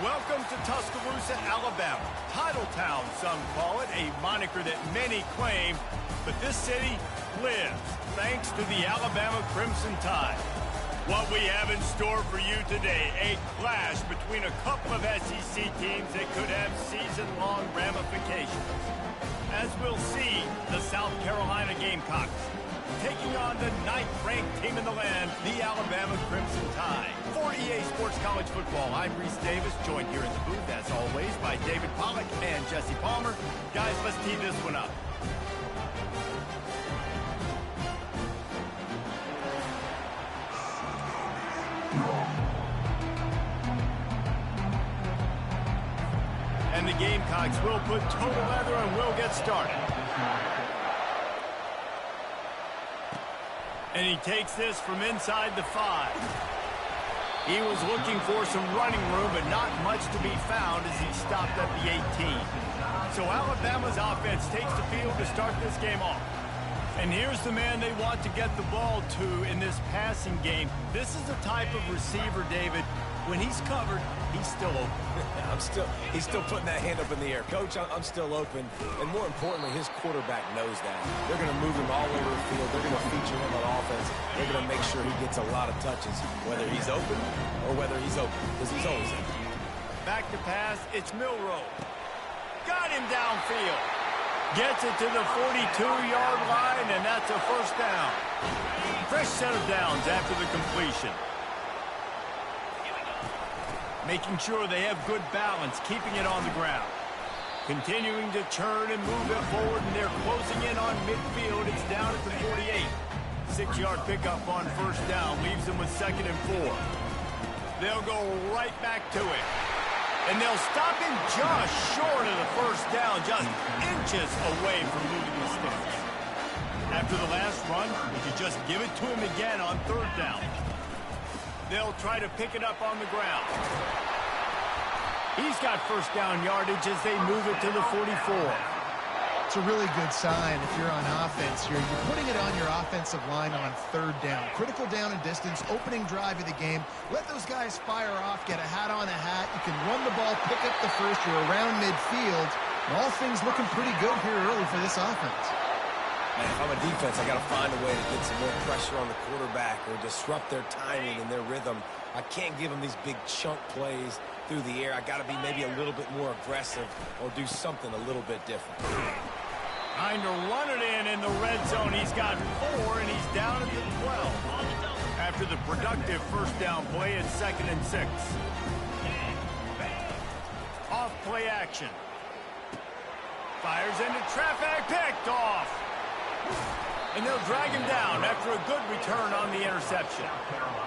Welcome to Tuscaloosa, Alabama. Title Town, some call it, a moniker that many claim, but this city lives thanks to the Alabama Crimson Tide. What we have in store for you today, a clash between a couple of SEC teams that could have season-long ramifications. As we'll see, the South Carolina Gamecocks taking on the 9th-ranked team in the land, the Alabama Crimson Tide. For EA Sports College Football, I'm Reese Davis, joined here in the booth, as always, by David Pollack and Jesse Palmer. Guys, let's tee this one up. And the Gamecocks will put total leather and will get started. And he takes this from inside the 5. He was looking for some running room, but not much to be found as he stopped at the 18. So Alabama's offense takes the field to start this game off. And here's the man they want to get the ball to in this passing game. This is the type of receiver, David, when he's covered, he's still open. He's still putting that hand up in the air. Coach, I'm still open. And more importantly, his quarterback knows that. They're going to move him all over the field. They're going to feature him on offense. They're going to make sure he gets a lot of touches, whether he's open or whether he's open, because he's always open. Back to pass, it's Milroe. Got him downfield. Gets it to the 42-yard line, and that's a first down. Fresh set of downs after the completion. Making sure they have good balance, keeping it on the ground. Continuing to turn and move it forward, and they're closing in on midfield. It's down at the 48. 6-yard pickup on first down, leaves them with 2nd and 4. They'll go right back to it. And they'll stop him just short of the first down, just inches away from moving the sticks. After the last run, would you just give it to him again on 3rd down? They'll try to pick it up on the ground. He's got first down yardage as they move it to the 44. It's a really good sign if you're on offense here. You're putting it on your offensive line on 3rd down. Critical down and distance, opening drive of the game. Let those guys fire off, get a hat on a hat. You can run the ball, pick up the first. You're around midfield. And all things looking pretty good here early for this offense. Man, if I'm a defense, I got to find a way to get some more pressure on the quarterback or disrupt their timing and their rhythm. I can't give them these big chunk plays through the air. I got to be maybe a little bit more aggressive or do something a little bit different. Trying to run it in the red zone. He's got 4, and he's down at the 12. After the productive first down play, it's 2nd and 6. Off play action. Fires into traffic, picked off. And they'll drag him down after a good return on the interception.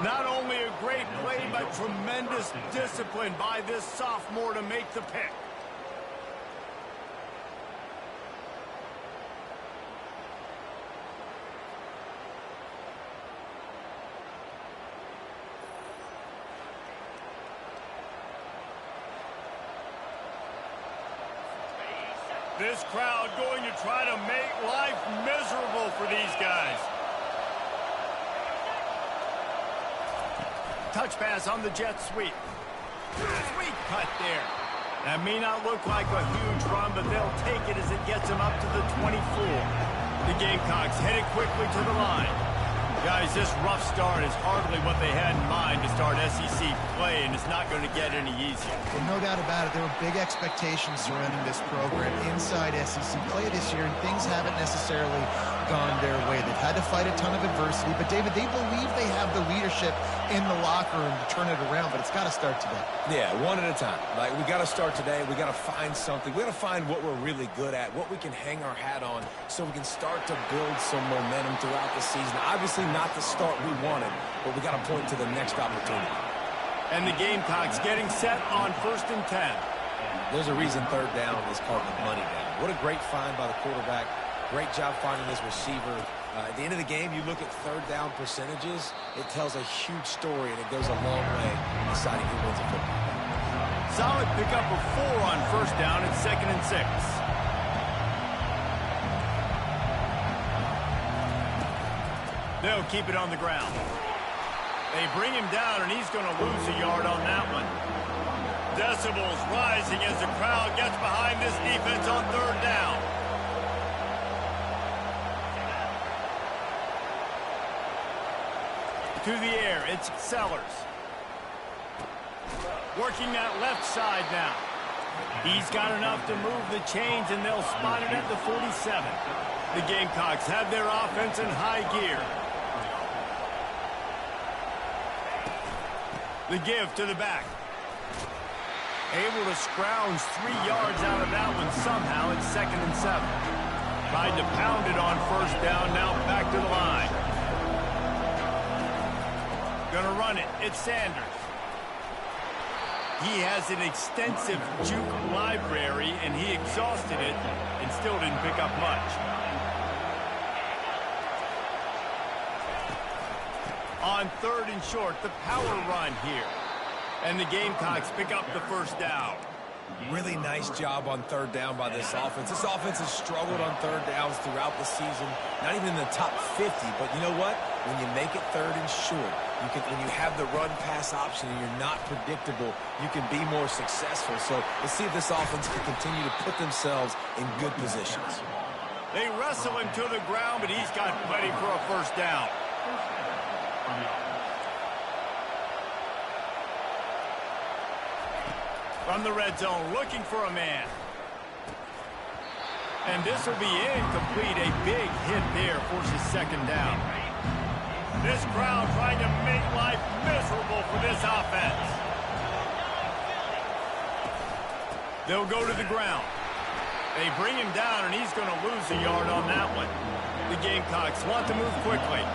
Not only a great play, but tremendous discipline by this sophomore to make the pick. This crowd going to try to make life miserable for these guys. Touch pass on the jet sweep. Sweet cut there. That may not look like a huge run, but they'll take it as it gets them up to the 24. The Gamecocks headed quickly to the line. Guys, this rough start is hardly what they had in mind to start SEC play, and it's not going to get any easier. Well, no doubt about it. There were big expectations surrounding this program inside SEC play this year, and things haven't necessarily gone their way. They've had to fight a ton of adversity, but, David, they believe they have the leadership in the locker room to turn it around, but it's got to start today. Yeah, one at a time. Like, we got to start today. We got to find something. We got to find what we're really good at, what we can hang our hat on, so we can start to build some momentum throughout the season. Obviously, not the start we wanted, but we got to point to the next opportunity. And the Gamecocks getting set on 1st and 10. There's a reason 3rd down is called the money down. What a great find by the quarterback. Great job finding his receiver. At the end of the game, you look at 3rd down percentages. It tells a huge story, and it goes a long way in deciding who wins a football game. Solid pickup of 4 on 1st down. It's 2nd and 6. They'll keep it on the ground. They bring him down, and he's going to lose a yard on that one. decibels rising as the crowd gets behind this defense on third down. To the air, it's Sellers. Working that left side now. He's got enough to move the chains, and they'll spot it at the 47. The Gamecocks have their offense in high gear. The give to the back. Able to scrounge 3 yards out of that one somehow. It's 2nd and 7. Tried to pound it on first down, now back to the line. Gonna run it. It's Sanders. He has an extensive juke library, and he exhausted it and still didn't pick up much. On 3rd and short, the power run here. And the Gamecocks pick up the first down. Really nice job on 3rd down by this offense. This offense has struggled on 3rd downs throughout the season. Not even in the top 50, but you know what? When you make it 3rd and short, when you have the run-pass option and you're not predictable, you can be more successful. So let's see if this offense can continue to put themselves in good positions. They wrestle him to the ground, but he's got plenty for a first down. From the red zone, looking for a man. And this will be incomplete. A big hit there forces 2nd down. This crowd trying to make life miserable for this offense. They'll go to the ground. They bring him down, and he's going to lose a yard on that one. The Gamecocks want to move quickly.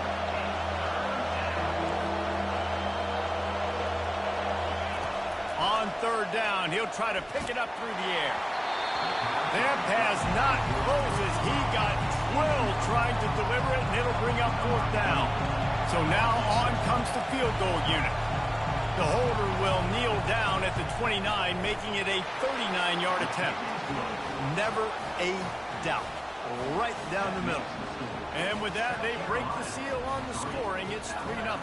On 3rd down, he'll try to pick it up through the air. That pass not closes. He got drilled trying to deliver it, and it'll bring up 4th down. So now on comes the field goal unit. The holder will kneel down at the 29, making it a 39-yard attempt. Never a doubt. Right down the middle. And with that, they break the seal on the scoring. It's 3-0.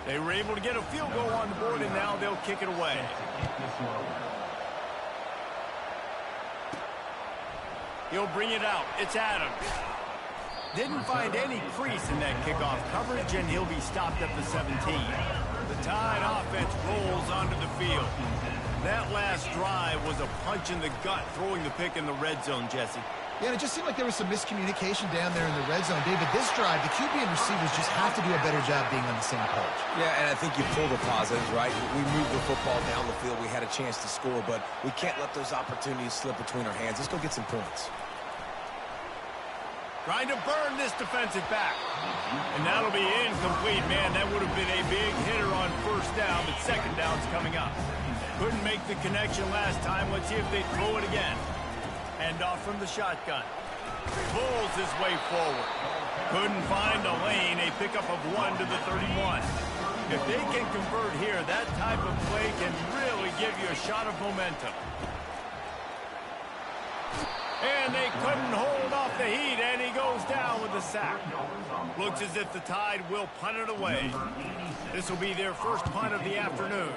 They were able to get a field goal on the board, and now they'll kick it away. He'll bring it out. It's Adams. Didn't find any crease in that kickoff coverage, and he'll be stopped at the 17. The Tide offense rolls onto the field. That last drive was a punch in the gut, throwing the pick in the red zone, Jesse. Yeah, and it just seemed like there was some miscommunication down there in the red zone. David, this drive, the QB and receivers just have to do a better job being on the same page. Yeah, and I think you pull the positives, right? We moved the football down the field. We had a chance to score, but we can't let those opportunities slip between our hands. Let's go get some points. Trying to burn this defensive back. And that'll be incomplete, man. That would have been a big hitter on first down, but 2nd down's coming up. Couldn't make the connection last time. Let's see if they throw it again. Hand off from the shotgun. Pulls his way forward. Couldn't find a lane. A pickup of 1 to the 31. If they can convert here, that type of play can really give you a shot of momentum. And they couldn't hold off the heat, and he goes down with a sack. Looks as if the Tide will punt it away. This will be their first punt of the afternoon.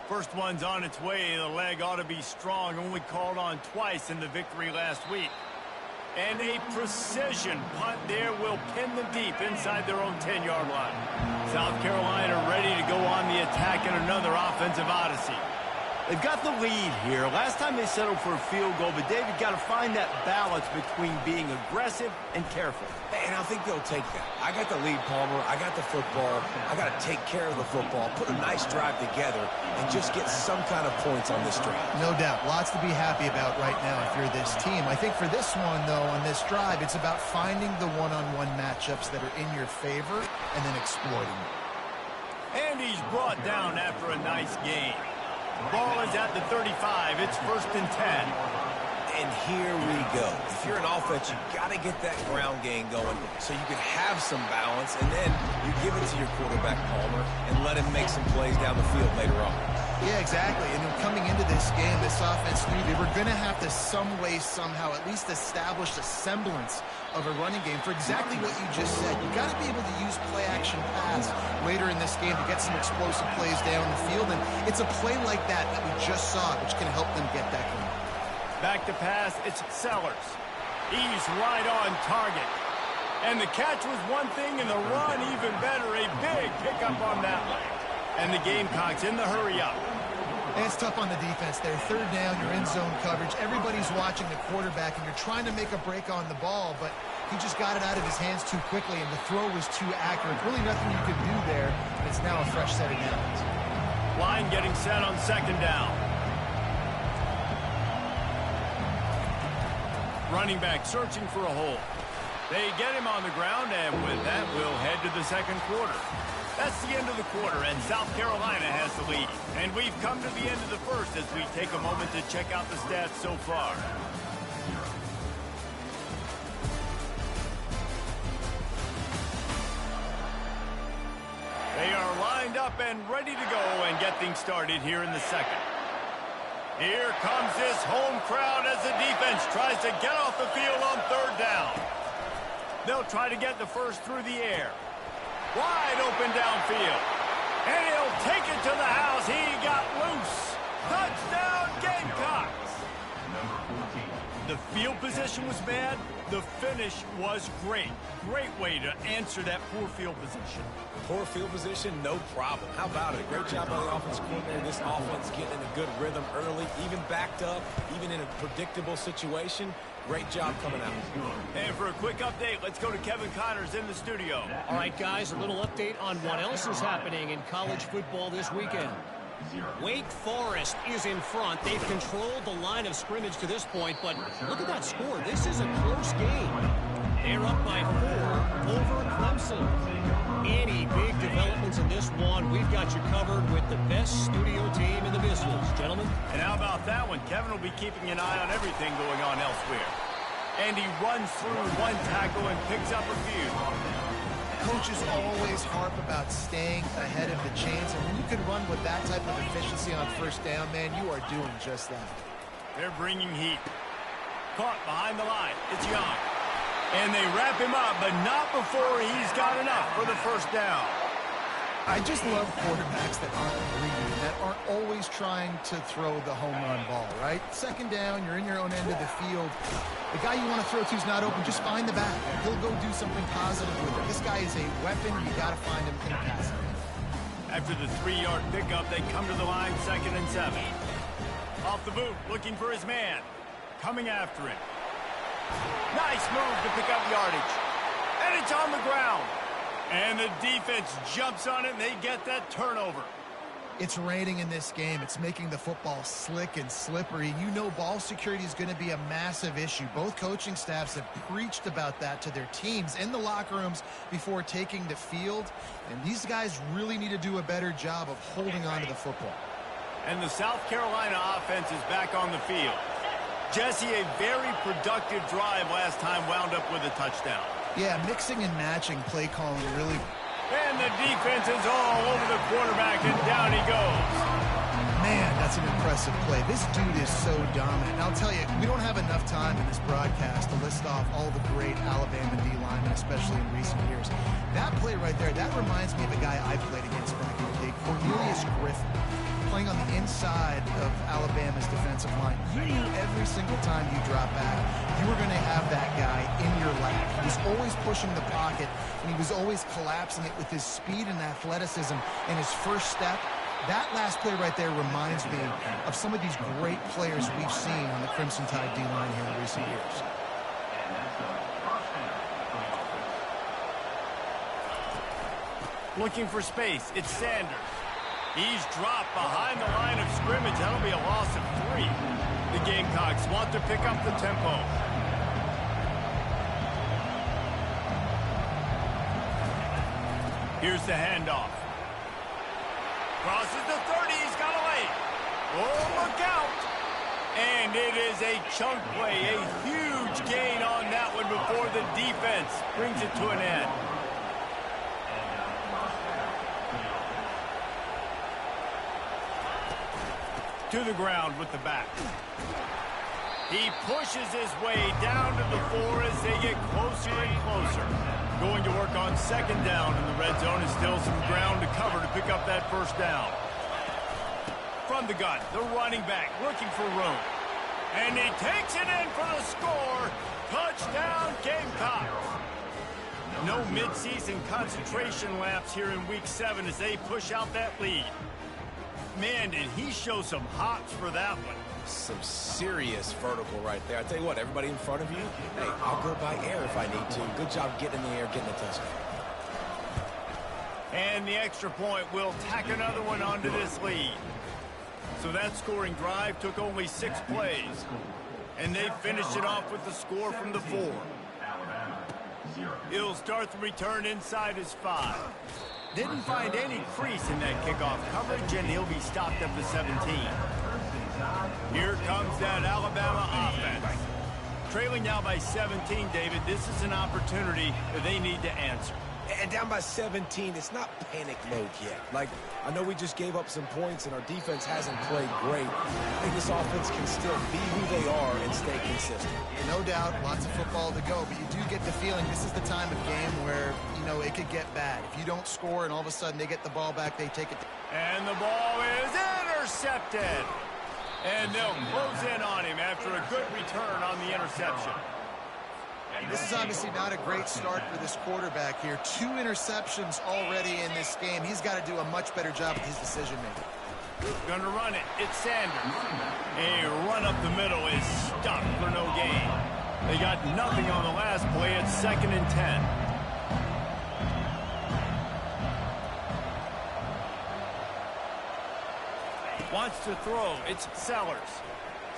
First one's on its way. The leg ought to be strong. Only called on twice in the victory last week. And a precision punt there will pin them deep inside their own 10-yard line. South Carolina ready to go on the attack in another offensive odyssey. They've got the lead here. Last time they settled for a field goal, but David got to find that balance between being aggressive and careful. And I think they'll take that. I got the lead, Palmer. I got the football. I got to take care of the football, put a nice drive together, and just get some kind of points on this drive. No doubt. Lots to be happy about right now if you're this team. I think for this one, though, on this drive, it's about finding the one-on-one matchups that are in your favor and then exploiting them. And he's brought down after a nice game. Ball is at the 35. It's 1st and 10. And here we go. If you're an offense, you got to get that ground game going so you can have some balance, and then you give it to your quarterback, Palmer, and let him make some plays down the field later on. Yeah, exactly. And then coming into this game, this offense knew they were going to have to some way, somehow, at least establish a semblance of a running game for exactly what you just said. You got to be able to use play-action pass later in this game to get some explosive plays down the field. And it's a play like that that we just saw, which can help them get that going. Back to pass, it's Sellers. He's right on target. And the catch was one thing, and the run even better. A big pickup on that one. And the Gamecocks in the hurry up. And it's tough on the defense there. Third down, you're in zone coverage. Everybody's watching the quarterback, and you're trying to make a break on the ball, but he just got it out of his hands too quickly, and the throw was too accurate. Really nothing you could do there, and it's now a fresh set of downs. Line getting set on second down. Running back searching for a hole. They get him on the ground, and with that, we'll head to the second quarter. That's the end of the quarter, and South Carolina has the lead. And we've come to the end of the first as we take a moment to check out the stats so far. They are lined up and ready to go and get things started here in the second. Here comes this home crowd as the defense tries to get off the field on third down. They'll try to get the first through the air. Wide open downfield. And he'll take it to the house. He got loose. Touchdown, Gamecocks. The field position was bad. The finish was great. Great way to answer that poor field position. Poor field position, no problem. How about it? Great job by the offensive coordinator. This offense getting in a good rhythm early, even backed up, even in a predictable situation. Great job coming out. And for a quick update, let's go to Kevin Connors in the studio. All right, guys, a little update on what else is happening in college football this weekend. Wake Forest is in front. They've controlled the line of scrimmage to this point, but look at that score. This is a close game. They're up by 4 over Clemson. Any big developments in this one, we've got you covered with the best studio team in the business, gentlemen. And how about that one? Kevin will be keeping an eye on everything going on elsewhere. And he runs through one tackle and picks up a few. Coaches always harp about staying ahead of the chains, and when you can run with that type of efficiency on first down, man, you are doing just that. They're bringing heat. Caught behind the line. It's Young. And they wrap him up, but not before he's got enough for the first down. I just love quarterbacks that aren't greedy, that aren't always trying to throw the home run ball, right? Second down, you're in your own end of the field. The guy you want to throw to is not open. Just find the back. He'll go do something positive with it. This guy is a weapon. You got to find him in passing. After the 3-yard pickup, they come to the line, 2nd and 7. Off the boot, looking for his man. Coming after him. Nice move to pick up yardage. And it's on the ground. And the defense jumps on it, and they get that turnover. It's raining in this game. It's making the football slick and slippery. You know ball security is going to be a massive issue. Both coaching staffs have preached about that to their teams in the locker rooms before taking the field. And these guys really need to do a better job of holding on to the football. And the South Carolina offense is back on the field. Jesse, a very productive drive last time wound up with a touchdown. Yeah, mixing and matching play calling really. And the defense is all over the quarterback, and down he goes. Man, that's an impressive play. This dude is so dominant. And I'll tell you, we don't have enough time in this broadcast to list off all the great Alabama D linemen, especially in recent years. That play right there, that reminds me of a guy I played against back in the day, Cornelius Griffin, playing on the inside of Alabama's defensive line. You knew every single time you drop back, you were going to have that guy in your lap. He was always pushing the pocket, and he was always collapsing it with his speed and athleticism and his first step. That last play right there reminds me of some of these great players we've seen on the Crimson Tide D-line here in recent years. Looking for space, it's Sanders. He's dropped behind the line of scrimmage. That'll be a loss of 3. The Gamecocks want to pick up the tempo. Here's the handoff. Crosses the 30. He's got a lane. Oh, look out. And it is a chunk play. A huge gain on that one before the defense brings it to an end. to the ground with the back. He pushes his way down to the 4 as they get closer and closer. Going to work on second down in the red zone, and still some ground to cover to pick up that first down. From the gun, the running back looking for room. And he takes it in for the score. Touchdown, Gamecocks. No midseason concentration laps here in Week 7 as they push out that lead. Man, did he show some hops for that one. Some serious vertical right there. I tell you what, everybody in front of you, hey, I'll go by air if I need to. Good job getting in the air, getting a touchdown. And the extra point will tack another one onto this lead. So that scoring drive took only 6 plays. And they finished it off with the score from the 4. He'll start the return inside his 5. Didn't find any crease in that kickoff coverage, and he'll be stopped up to 17. Here comes that Alabama offense. Trailing now by 17, David, this is an opportunity that they need to answer. And down by 17, it's not panic mode yet. Like, I know we just gave up some points and our defense hasn't played great. I think this offense can still be who they are and stay consistent. No doubt, lots of football to go, but you do get the feeling this is the time of game where, you know, it could get bad. If you don't score and all of a sudden they get the ball back, they take it. And the ball is intercepted. And they'll close in on him after a good return on the interception. This is obviously not a great start for this quarterback here. 2 interceptions already in this game. He's got to do a much better job with his decision-making. Going to run it. It's Sanders. A run up the middle is stopped for no gain. They got nothing on the last play. It's 2nd and 10. Wants to throw. It's Sellers.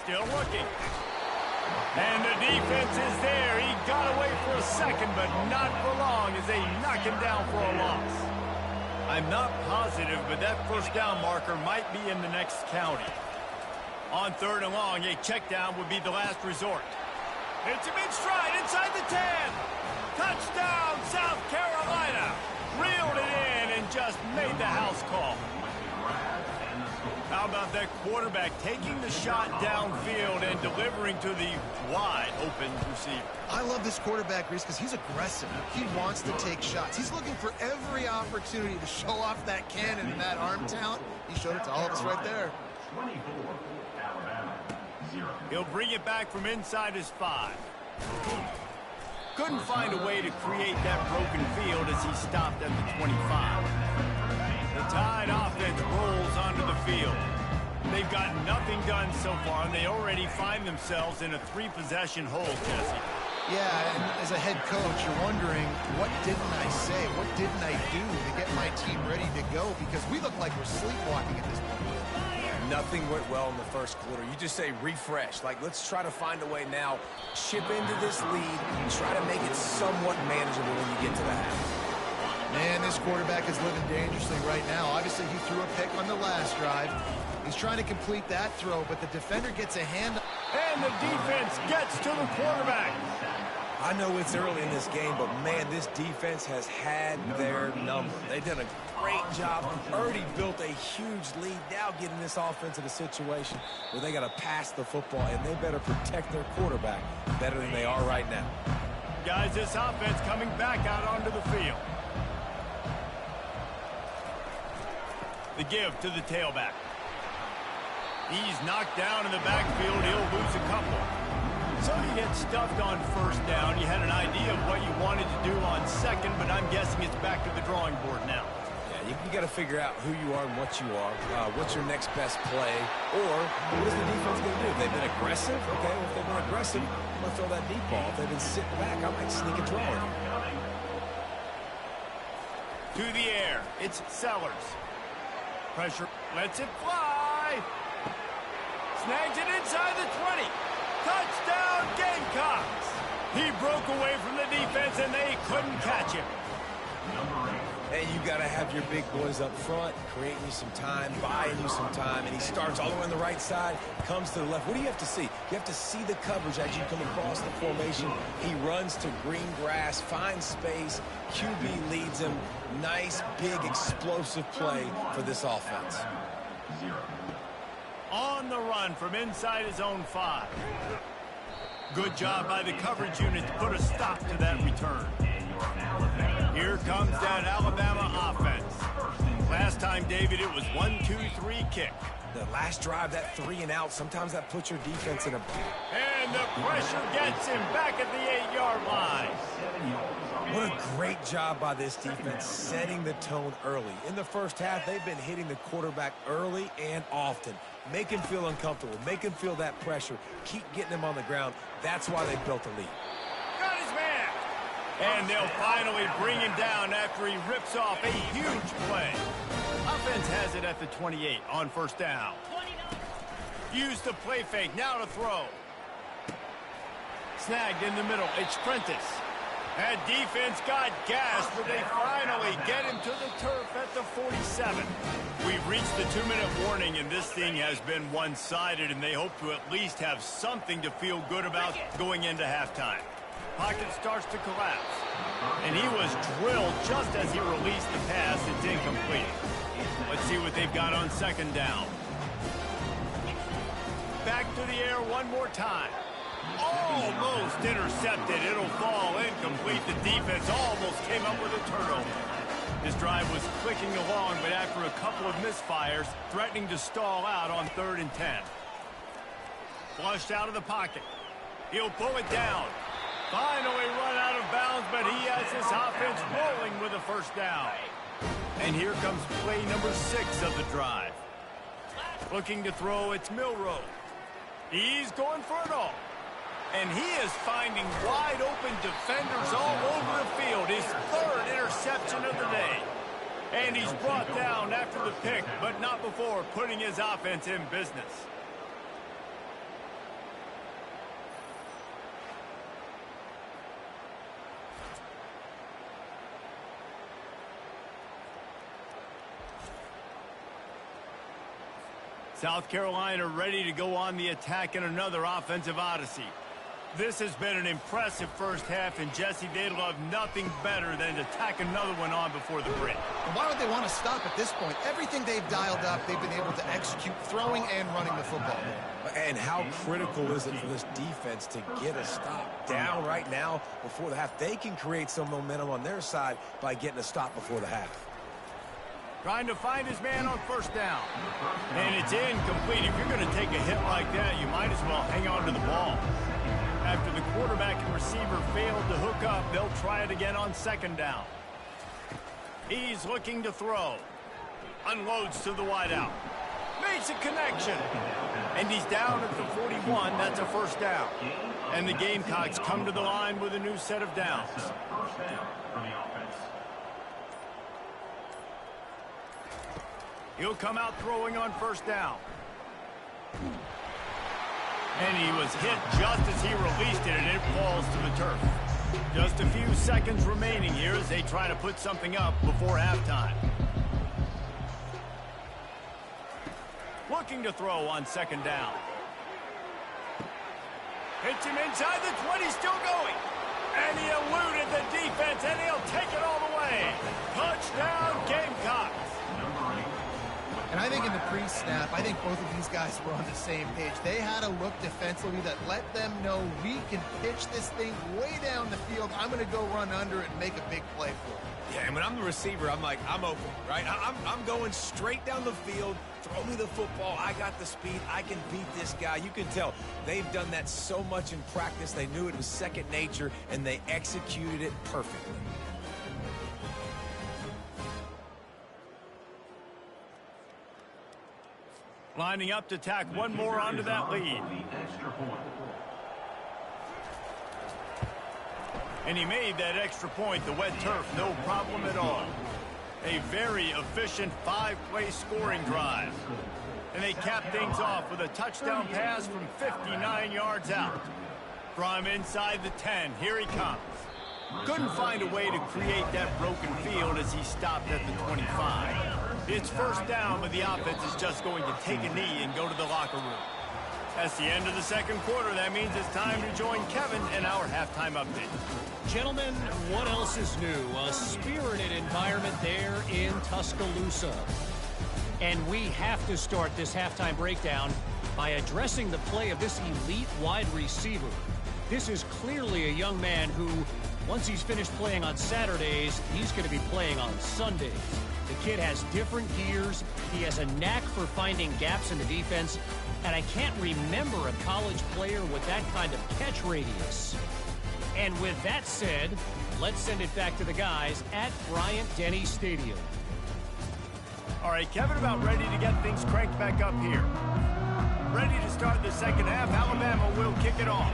Still looking. And the defense is there. He got away for a second, but not for long as they knock him down for a loss. I'm not positive, but that first down marker might be in the next county. On 3rd and long, a check down would be the last resort. Hits him in stride inside the 10. Touchdown, South Carolina. Reeled it in and just made the house call. How about that quarterback taking the shot downfield and delivering to the wide-open receiver? I love this quarterback, Reese, because he's aggressive. He wants to take shots. He's looking for every opportunity to show off that cannon and that arm talent. He showed it to all of us right there. He'll bring it back from inside his 5. Couldn't find a way to create that broken field as he stopped at the 25. The Tide offense rolls onto the field. They've got nothing done so far, and they already find themselves in a 3-possession hole, Jesse. Yeah, and as a head coach, you're wondering, what didn't I say? What didn't I do to get my team ready to go? Because we look like we're sleepwalking at this point. Nothing went well in the first quarter. You just say refresh. Like, let's try to find a way now. Chip into this lead and try to make it somewhat manageable when you get to the half. Man, this quarterback is living dangerously right now. Obviously, he threw a pick on the last drive. He's trying to complete that throw, but the defender gets a hand. And the defense gets to the quarterback. I know it's early in this game, but, man, this defense has had their number. They've done a great job. Already built a huge lead. Now getting this offense in a situation where they got to pass the football, and they better protect their quarterback better than they are right now. Guys, this offense coming back out onto the field. The give to the tailback. He's knocked down in the backfield. He'll lose a couple. So you get stuffed on first down. You had an idea of what you wanted to do on second, but I'm guessing it's back to the drawing board now. Yeah, you got to figure out who you are and what you are. What's your next best play? Or what is the defense going to do? If they've been aggressive, okay, well, if they've been aggressive, I'm going to throw that deep ball. If they've been sitting back, I might sneak a draw in. To the air. It's Sellers. Pressure. Lets it fly. Snags it inside the 20. Touchdown, Gamecocks. He broke away from the defense, and they couldn't catch him. And you got to have your big boys up front, creating you some time, buying you some time, and he starts all the way on the right side, comes to the left. What do you have to see? You have to see the coverage as you come across the formation. He runs to green grass, finds space, QB leads him. Nice, big, explosive play for this offense. On the run from inside his own 5. Good job by the coverage unit to put a stop to that return. Here comes that Alabama offense. Last time, David, it was 1-2-3 kick. The last drive, that 3 and out, sometimes that puts your defense in a... And the pressure gets him back at the 8-yard line. What a great job by this defense setting the tone early. In the first half, they've been hitting the quarterback early and often. Make him feel uncomfortable. Make him feel that pressure. Keep getting him on the ground. That's why they built a lead. Got his man. And they'll finally bring him down after he rips off a huge play. Offense has it at the 28 on first down. Use the play fake. Now to throw. Snagged in the middle. It's Prentice. That defense got gassed, but they finally get him to the turf at the 47. We've reached the 2-minute warning, and this thing has been one-sided, and they hope to at least have something to feel good about going into halftime. Pocket starts to collapse, and he was drilled just as he released the pass. It's incomplete. Let's see what they've got on second down. Back to the air one more time. Almost intercepted. It'll fall incomplete. The defense almost came up with a turnover. His drive was clicking along, but after a couple of misfires, threatening to stall out on 3rd and 10. Flushed out of the pocket. He'll pull it down. Finally run out of bounds, but he has his offense rolling with a first down. And here comes play number 6 of the drive. Looking to throw, it's Milroe. He's going for it all. And he is finding wide-open defenders all over the field. His 3rd interception of the day. And he's brought down after the pick, but not before putting his offense in business. South Carolina ready to go on the attack in another offensive odyssey. This has been an impressive first half, and Jesse, they'd love nothing better than to tack another one on before the break. And why would they want to stop at this point? Everything they've dialed up, they've been able to execute throwing and running the football. And how critical is it for this defense to get a stop down right now before the half? They can create some momentum on their side by getting a stop before the half. Trying to find his man on first down. And it's incomplete. If you're going to take a hit like that, you might as well hang on to the ball. After the quarterback and receiver failed to hook up, they'll try it again on second down. He's looking to throw. Unloads to the wideout. Makes a connection. And he's down at the 41. That's a first down. And the Gamecocks come to the line with a new set of downs. He'll come out throwing on first down. And he was hit just as he released it, and it falls to the turf. Just a few seconds remaining here as they try to put something up before halftime. Looking to throw on second down. Hits him inside the 20, still going. And he eluded the defense, and he'll take it all the way. Touchdown, Gamecocks. And I think in the pre-snap, I think both of these guys were on the same page. They had a look defensively that let them know we can pitch this thing way down the field. I'm going to go run under it and make a big play for it. Yeah, and when I'm the receiver, I'm like, I'm open, right? I'm going straight down the field. Throw me the football. I got the speed. I can beat this guy. You can tell they've done that so much in practice. They knew it was second nature, and they executed it perfectly. Lining up to tack one more onto that lead. And he made that extra point, the wet turf, no problem at all. A very efficient 5-play scoring drive. And they cap things off with a touchdown pass from 59 yards out. From inside the 10, here he comes. Couldn't find a way to create that broken field as he stopped at the 25. It's first down, but the offense is just going to take a knee and go to the locker room. That's the end of the second quarter. That means it's time to join Kevin in our halftime update. Gentlemen, what else is new? A spirited environment there in Tuscaloosa. And we have to start this halftime breakdown by addressing the play of this elite wide receiver. This is clearly a young man who, once he's finished playing on Saturdays, he's going to be playing on Sundays. The kid has different gears. He has a knack for finding gaps in the defense. And I can't remember a college player with that kind of catch radius. And with that said, let's send it back to the guys at Bryant-Denny Stadium. All right, Kevin, about ready to get things cranked back up here. Ready to start the second half. Alabama will kick it off.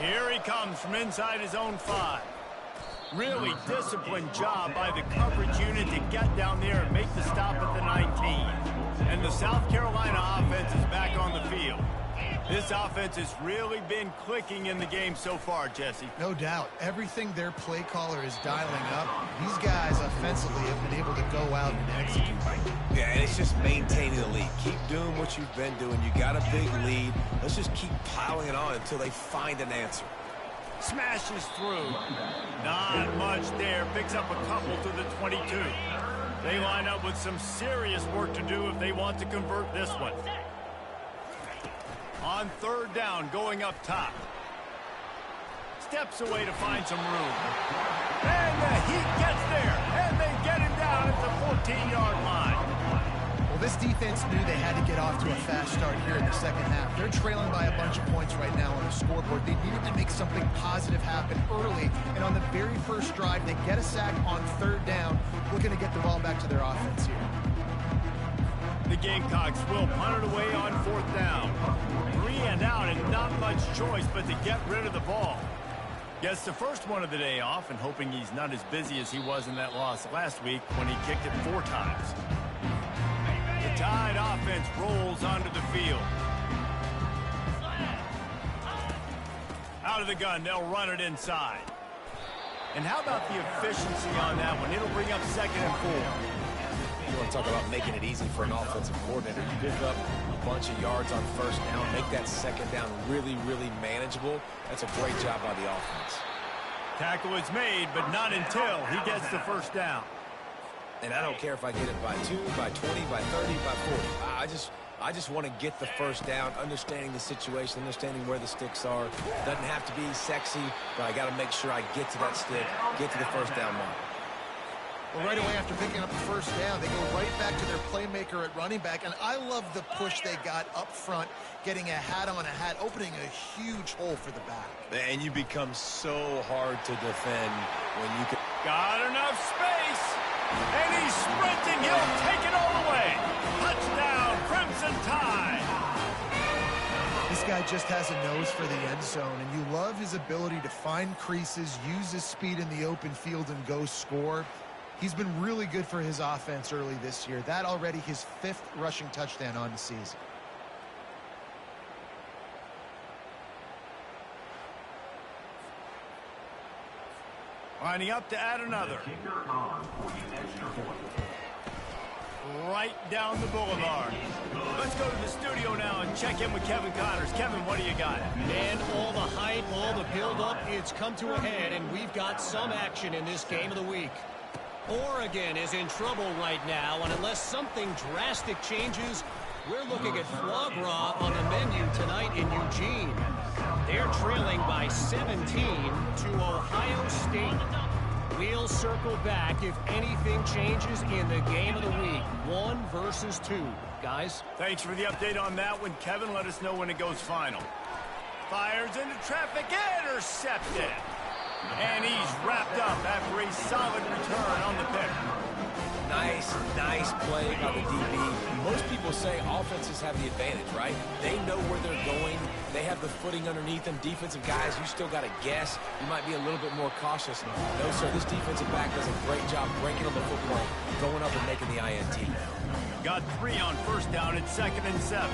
Here he comes from inside his own 5. Really disciplined job by the coverage unit to get down there and make the stop at the 19. And the South Carolina offense is back on the field. This offense has really been clicking in the game so far, Jesse. No doubt. Everything their play caller is dialing up, these guys offensively have been able to go out and execute. Yeah, and it's just maintaining the lead. Keep doing what you've been doing. You got a big lead. Let's just keep piling it on until they find an answer. Smashes through. Not much there. Picks up a couple to the 22. They line up with some serious work to do if they want to convert this one. On third down, going up top. Steps away to find some room. And the Heat gets there. And they get him down at the 14-yard line. Well, this defense knew they had to get off to a fast start here in the second half. They're trailing by a bunch of points right now on the scoreboard. They needed to make something positive happen early. And on the very first drive, they get a sack on third down, looking to get the ball back to their offense here. The Gamecocks will punt it away on fourth down. 3 and out and not much choice but to get rid of the ball. Gets the first one of the day off and hoping he's not as busy as he was in that loss last week when he kicked it 4 times. The Tide offense rolls onto the field. Out of the gun, they'll run it inside. And how about the efficiency on that one? It'll bring up 2nd and 4. You want to talk about making it easy for an offensive coordinator. You pick up a bunch of yards on first down, make that second down really, really manageable. That's a great job by the offense. Tackle is made, but not until he gets the first down. And I don't care if I get it by 2, by 20, by 30, by 40. I just want to get the first down, understanding the situation, understanding where the sticks are. Doesn't have to be sexy, but I got to make sure I get to that stick, get to the first down mark. Well, right away after picking up the first down, they go right back to their playmaker at running back. And I love the push they got up front, getting a hat on a hat, opening a huge hole for the back. And you become so hard to defend when you can. Got enough space. And he's sprinting. He'll take it all the way. Touchdown, Crimson Tide. This guy just has a nose for the end zone, and you love his ability to find creases, use his speed in the open field, and go score. He's been really good for his offense early this year. That already his 5th rushing touchdown on the season. Lining up to add another. Right down the boulevard. Let's go to the studio now and check in with Kevin Connors. Kevin, what do you got? And all the hype, all the build-up, it's come to a head, and we've got some action in this game of the week. Oregon is in trouble right now, and unless something drastic changes, we're looking at foie gras on the menu tonight in Eugene. They're trailing by 17 to Ohio State. We'll circle back if anything changes in the game of the week. 1 versus 2. Guys? Thanks for the update on that one, Kevin. Let us know when it goes final. Fires into traffic, intercepted. And he's wrapped up after a solid return on the pick. Nice play by the DB. Most people say offenses have the advantage, right? They know where they're going. They have the footing underneath them. Defensive guys, you still got to guess. You might be a little bit more cautious. No, sir, this defensive back does a great job breaking on the football, going up and making the INT. Got 3 on first down at 2nd and 7.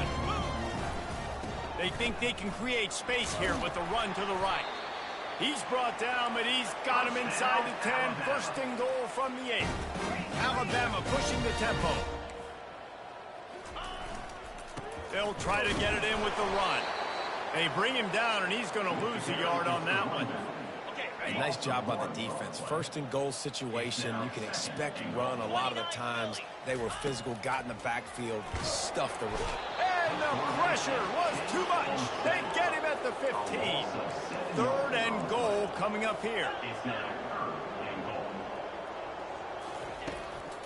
They think they can create space here with the run to the right. He's brought down, but he's got him inside the 10. 1st and goal from the 8. Alabama pushing the tempo. They'll try to get it in with the run. They bring him down, and he's going to lose a yard on that one. Nice job by the defense. First and goal situation, you can expect run a lot of the times. They were physical, got in the backfield, stuffed the run. And the pressure was too much. They get him at the 15. Third and goal coming up here.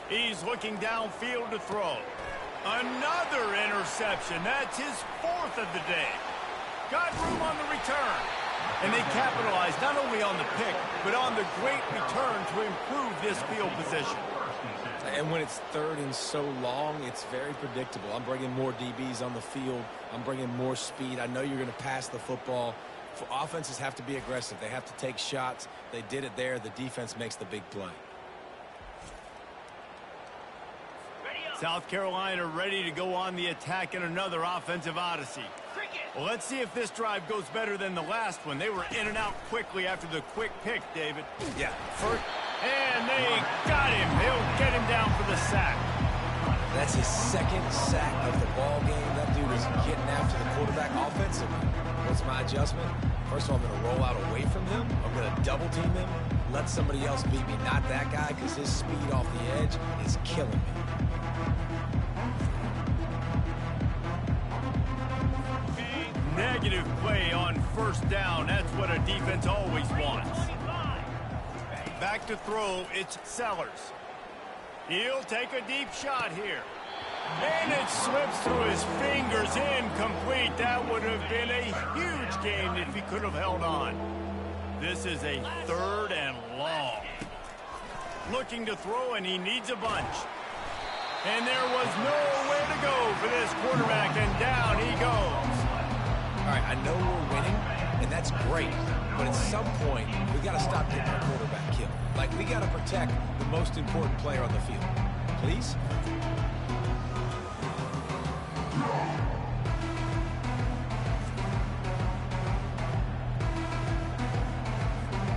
He's looking downfield to throw. Another interception. That's his fourth of the day. Got room on the return. And they capitalized not only on the pick, but on the great return to improve this field position. And when it's third and so long, it's very predictable. I'm bringing more DBs on the field. I'm bringing more speed. I know you're going to pass the football. Offenses have to be aggressive. They have to take shots. They did it there. The defense makes the big play. South Carolina ready to go on the attack in another offensive odyssey. Well, let's see if this drive goes better than the last one. They were in and out quickly after the quick pick, David. Yeah. And they got him. He'll get him down for the sack. That's his second sack of the ball game. That dude is getting after the quarterback offensively. What's my adjustment? First of all, I'm going to roll out away from him. I'm going to double team him. Let somebody else beat me, not that guy, because his speed off the edge is killing me. Negative play on first down. That's what a defense always wants. Back to throw, it's Sellers. He'll take a deep shot here. And it slips through his fingers, incomplete. That would have been a huge gain if he could have held on. This is a third and long. Looking to throw, and he needs a bunch. And there was nowhere to go for this quarterback, and down he goes. All right, I know we're winning, and that's great. But at some point, we got to stop getting our quarterback killed. Like, we got to protect the most important player on the field. Please?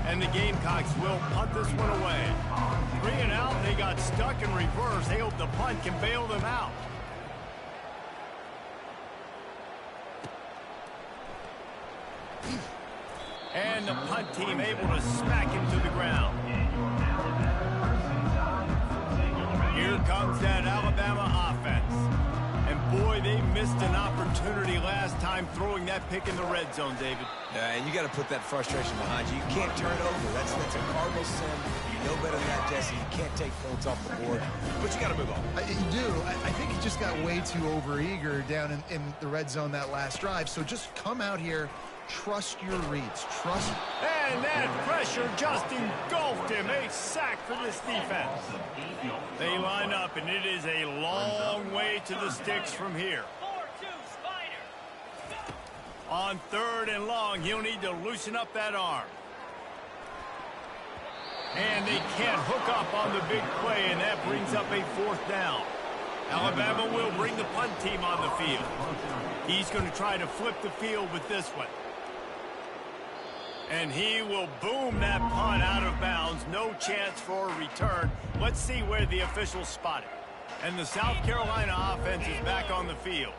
And the Gamecocks will punt this one away. 3 and out, they got stuck in reverse. They hope the punt can bail them out. And the punt team able to smack him to the ground. Here comes that Alabama offense. And boy, they missed an opportunity last time throwing that pick in the red zone, David. And you got to put that frustration behind you. You can't turn it over. That's a cardinal sin. You know better than that, Jesse. You can't take points off the board. But you got to move on. You do. I think he just got way too overeager down in the red zone that last drive. So just come out here. Trust your reads. Trust. And that pressure just engulfed him. A sack for this defense. They line up, and it is a long way to the sticks from here. On third and long, he'll need to loosen up that arm. And they can't hook up on the big play, and that brings up a fourth down. Alabama will bring the punt team on the field. He's going to try to flip the field with this one. And he will boom that punt out of bounds. No chance for a return. Let's see where the officials spot it. And the South Carolina offense is back on the field.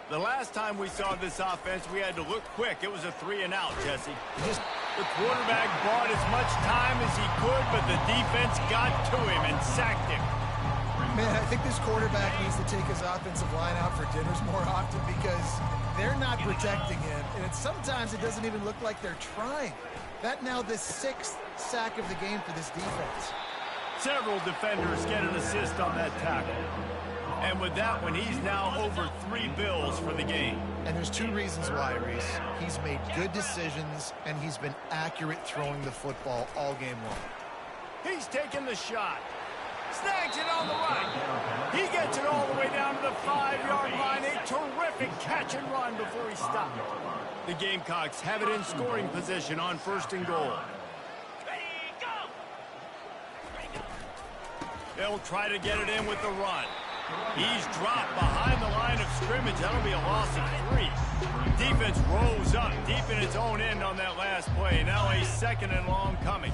The last time we saw this offense, we had to look quick. It was a 3 and out, Jesse. The quarterback bought as much time as he could, but the defense got to him and sacked him. Man, I think this quarterback needs to take his offensive line out for dinners more often because they're not protecting him. And sometimes it doesn't even look like they're trying. That now the 6th sack of the game for this defense. Several defenders get an assist on that tackle. And with that one, he's now over 3 bills for the game. And there's 2 reasons why, Reese. He's made good decisions, and he's been accurate throwing the football all game long. He's taking the shot. Snags it on the right. He gets it all the way down to the 5-yard line. A terrific catch and run before he stopped. The Gamecocks have it in scoring position on first and goal. They'll try to get it in with the run. He's dropped behind the line of scrimmage. That'll be a loss of 3. Defense rolls up deep in its own end on that last play. Now a 2nd and long coming.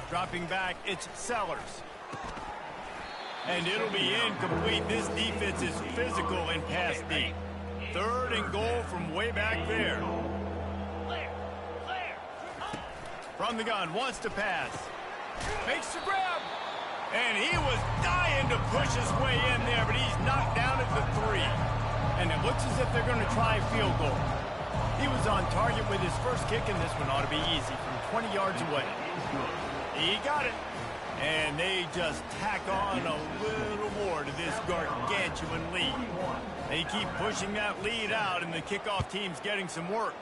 Dropping back, it's Sellers. And it'll be incomplete. This defense is physical and pass deep. 3rd and goal from way back there. From the gun, wants to pass. Makes the grab. And he was dying to push his way in there, but he's knocked down at the 3. And it looks as if they're going to try a field goal. He was on target with his first kick, and this one ought to be easy from 20 yards away. He got it. And they just tack on a little more to this gargantuan lead. They keep pushing that lead out, and the kickoff team's getting some work.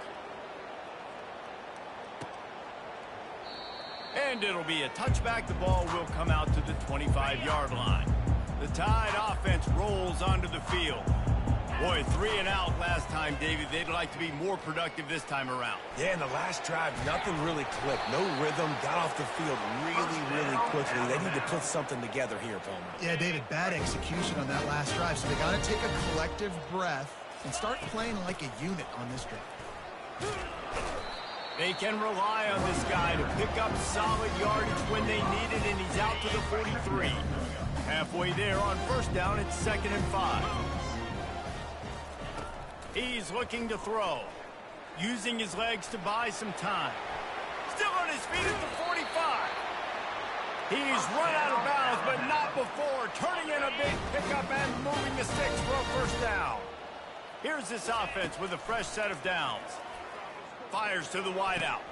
And it'll be a touchback. The ball will come out to the 25-yard line. The Tide offense rolls onto the field. Boy, 3 and out last time, David. They'd like to be more productive this time around. Yeah, in the last drive, nothing really clicked. No rhythm, got off the field really quickly. They need to put something together here, Palmer. Yeah, David, bad execution on that last drive, so they got to take a collective breath and start playing like a unit on this drive. They can rely on this guy to pick up solid yardage when they need it, and he's out to the 43. Halfway there on first down, it's 2nd and 5. He's looking to throw, using his legs to buy some time. Still on his feet at the 45. He's run out of bounds, but not before turning in a big pickup and moving the sticks for a first down. Here's this offense with a fresh set of downs. Fires to the wideout.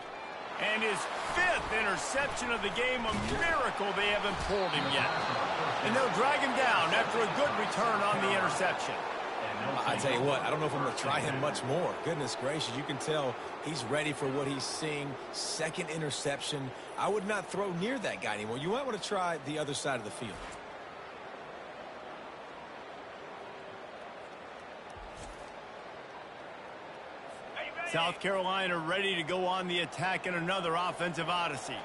And his 5th interception of the game, a miracle they haven't pulled him yet. And they'll drag him down after a good return on the interception. I tell you what, I don't know if I'm going to try him much more. Goodness gracious, you can tell he's ready for what he's seeing. 2nd interception. I would not throw near that guy anymore. You might want to try the other side of the field. South Carolina ready to go on the attack in another offensive odyssey.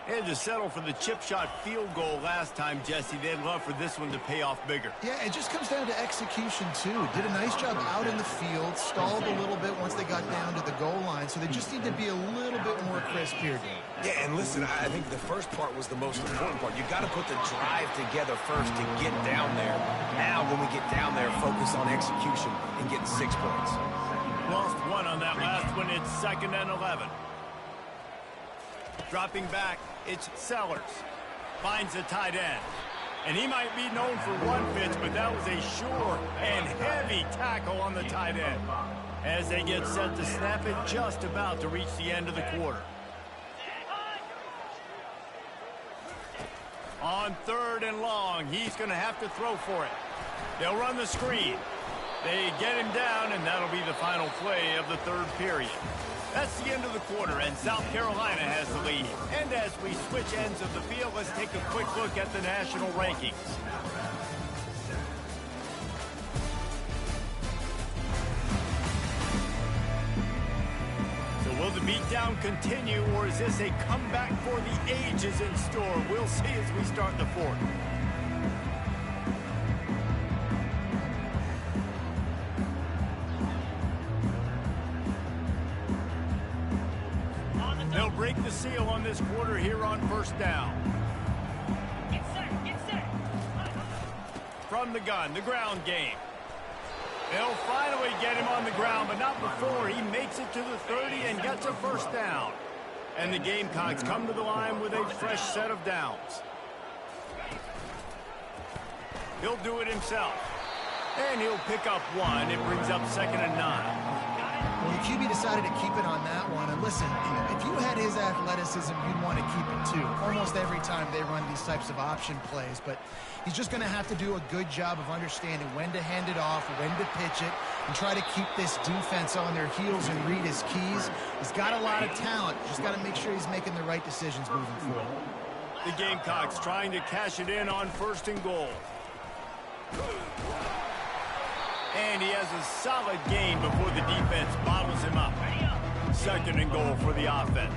They had to settle for the chip shot field goal last time, Jesse. They'd love for this one to pay off bigger. Yeah, it just comes down to execution, too. Did a nice job out in the field, stalled a little bit once they got down to the goal line, so they just need to be a little bit more crisp here, Dave. Yeah, and listen, I think the first part was the most important part. You got to put the drive together first to get down there. Now, when we get down there, focus on execution and getting 6 points. Lost 1 on that last one. It's 2nd and 11. Dropping back, it's Sellers. Finds the tight end. And he might be known for one pitch, but that was a short and heavy tackle on the tight end. As they get set to snap it, just about to reach the end of the quarter. On 3rd and long, he's going to have to throw for it. They'll run the screen. They get him down, and that'll be the final play of the 3rd period. That's the end of the quarter, and South Carolina has the lead. And as we switch ends of the field, let's take a quick look at the national rankings. So will the beatdown continue, or is this a comeback for the ages in store? We'll see as we start the 4th. They'll break the seal on this quarter here on first down. Get set. From the gun, the ground game. They'll finally get him on the ground, but not before he makes it to the 30 and gets a first down. And the Gamecocks come to the line with a fresh set of downs. He'll do it himself. And he'll pick up 1. It brings up 2nd and 9. Well, the QB decided to keep it on that one. And listen, if you had his athleticism, you'd want to keep it too. Almost every time they run these types of option plays. But he's just going to have to do a good job of understanding when to hand it off, when to pitch it, and try to keep this defense on their heels and read his keys. He's got a lot of talent. Just got to make sure he's making the right decisions moving forward. The Gamecocks trying to cash it in on 1st and goal. And he has a solid gain before the defense bottles him up. 2nd and goal for the offense.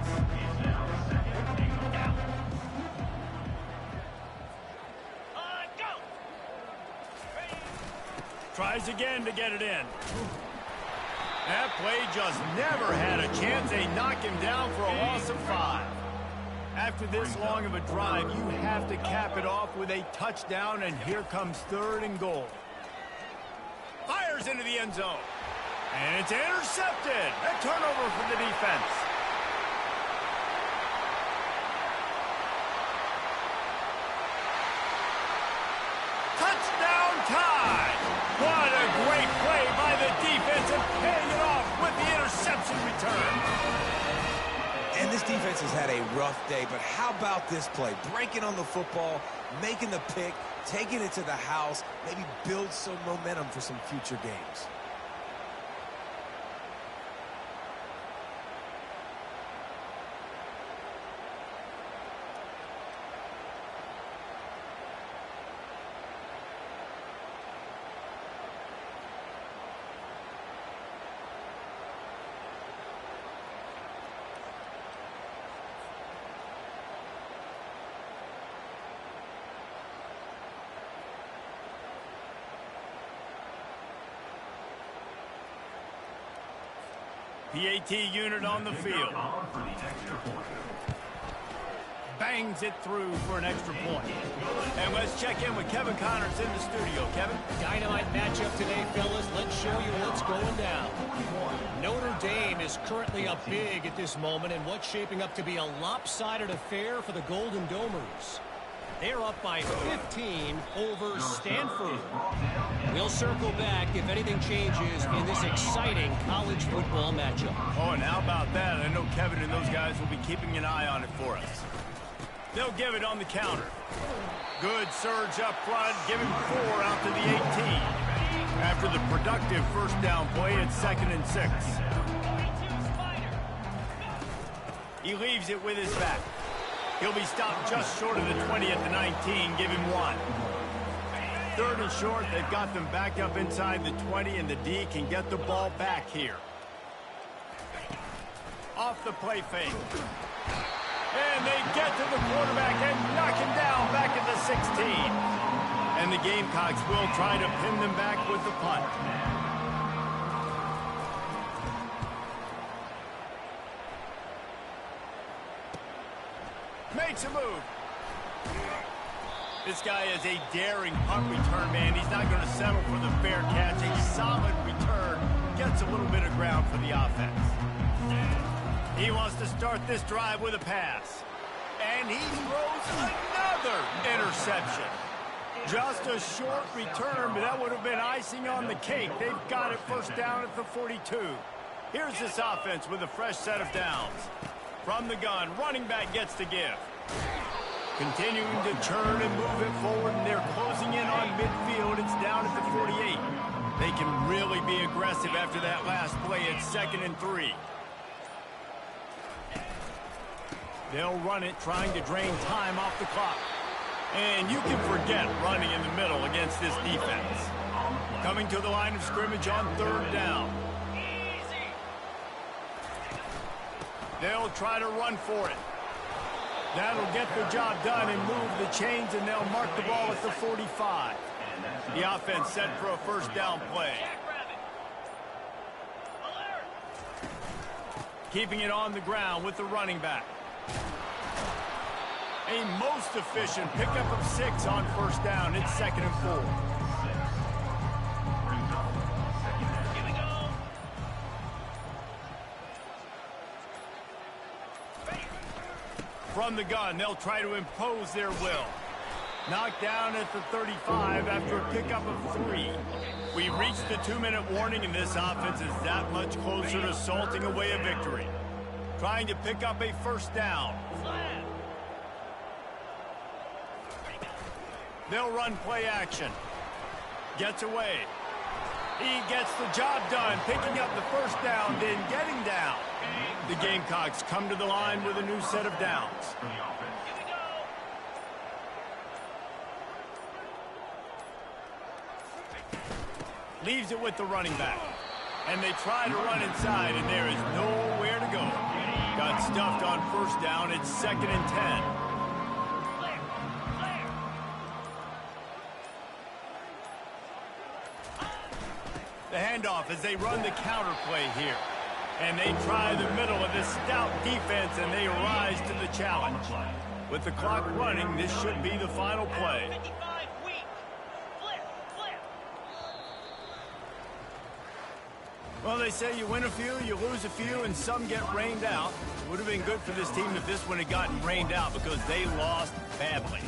Tries again to get it in. That play just never had a chance. They knock him down for a loss of 5. After this long of a drive, you have to cap it off with a touchdown, and here comes 3rd and goal. Fires into the end zone. And it's intercepted. A turnover for the defense. this defense has had a rough day, but how about this play? Breaking on the football, making the pick, taking it to the house, maybe build some momentum for some future games. PAT unit on the field. Bangs it through for an extra point. And let's check in with Kevin Connors in the studio. Kevin? Dynamite matchup today, fellas. Let's show you what's going down. Notre Dame is currently up big at this moment in what's shaping up to be a lopsided affair for the Golden Domers. They're up by 15 over Stanford. We'll circle back if anything changes in this exciting college football matchup. Oh, and how about that? I know Kevin and those guys will be keeping an eye on it for us. They'll give it on the counter. Good surge up front, giving 4 out to the 18. After the productive first down play, it's 2nd and 6. He leaves it with his back. He'll be stopped just short of the 20 at the 19, give him 1. 3rd and short, they've got them back up inside the 20, and the D can get the ball back here. Off the play fake. And they get to the quarterback and knock him down back at the 16. And the Gamecocks will try to pin them back with the punt. Makes a move. This guy is a daring punt return, man. He's not going to settle for the fair catch. A solid return. Gets a little bit of ground for the offense. He wants to start this drive with a pass. And he throws another interception. Just a short return, but that would have been icing on the cake. They've got it first down at the 42. Here's this offense with a fresh set of downs. From the gun, running back gets the give. Continuing to churn and move it forward, and they're closing in on midfield. It's down at the 48. They can really be aggressive after that last play. It's 2nd and 3. They'll run it, trying to drain time off the clock. And you can forget running in the middle against this defense. Coming to the line of scrimmage on 3rd down. They'll try to run for it. That'll get the job done and move the chains, and they'll mark the ball at the 45. The offense set for a first down play. Keeping it on the ground with the running back. A most efficient pickup of 6 on first down. It's 2nd and 4. From the gun, they'll try to impose their will. Knocked down at the 35 after a pickup of 3. We've reached the 2-minute warning, and this offense is that much closer to salting away a victory. Trying to pick up a first down. They'll run play action. Gets away. He gets the job done, picking up the first down, then getting down. The Gamecocks come to the line with a new set of downs. Leaves it with the running back. And they try to run inside, and there is nowhere to go. Got stuffed on first down. It's 2nd and 10. The handoff as they run the counter play here. And they try the middle of this stout defense, and they rise to the challenge. With the clock running, this should be the final play. Well, they say you win a few, you lose a few, and some get rained out. It would have been good for this team if this one had gotten rained out because they lost badly.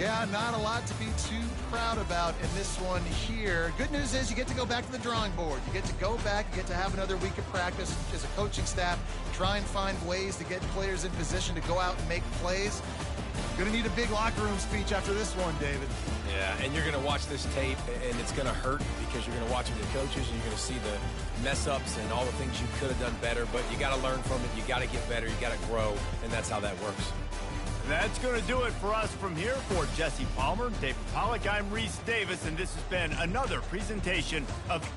Yeah, not a lot to be too proud about in this one here. Good news is you get to go back to the drawing board. You get to go back, you get to have another week of practice as a coaching staff, try and find ways to get players in position to go out and make plays. Going to need a big locker room speech after this one, David. Yeah, and you're going to watch this tape, and it's going to hurt because you're going to watch with your coaches, and you're going to see the mess-ups and all the things you could have done better, but you got to learn from it. You got to get better. You got to grow, and that's how that works. That's going to do it for us from here. For Jesse Palmer, David Pollack, I'm Reese Davis, and this has been another presentation of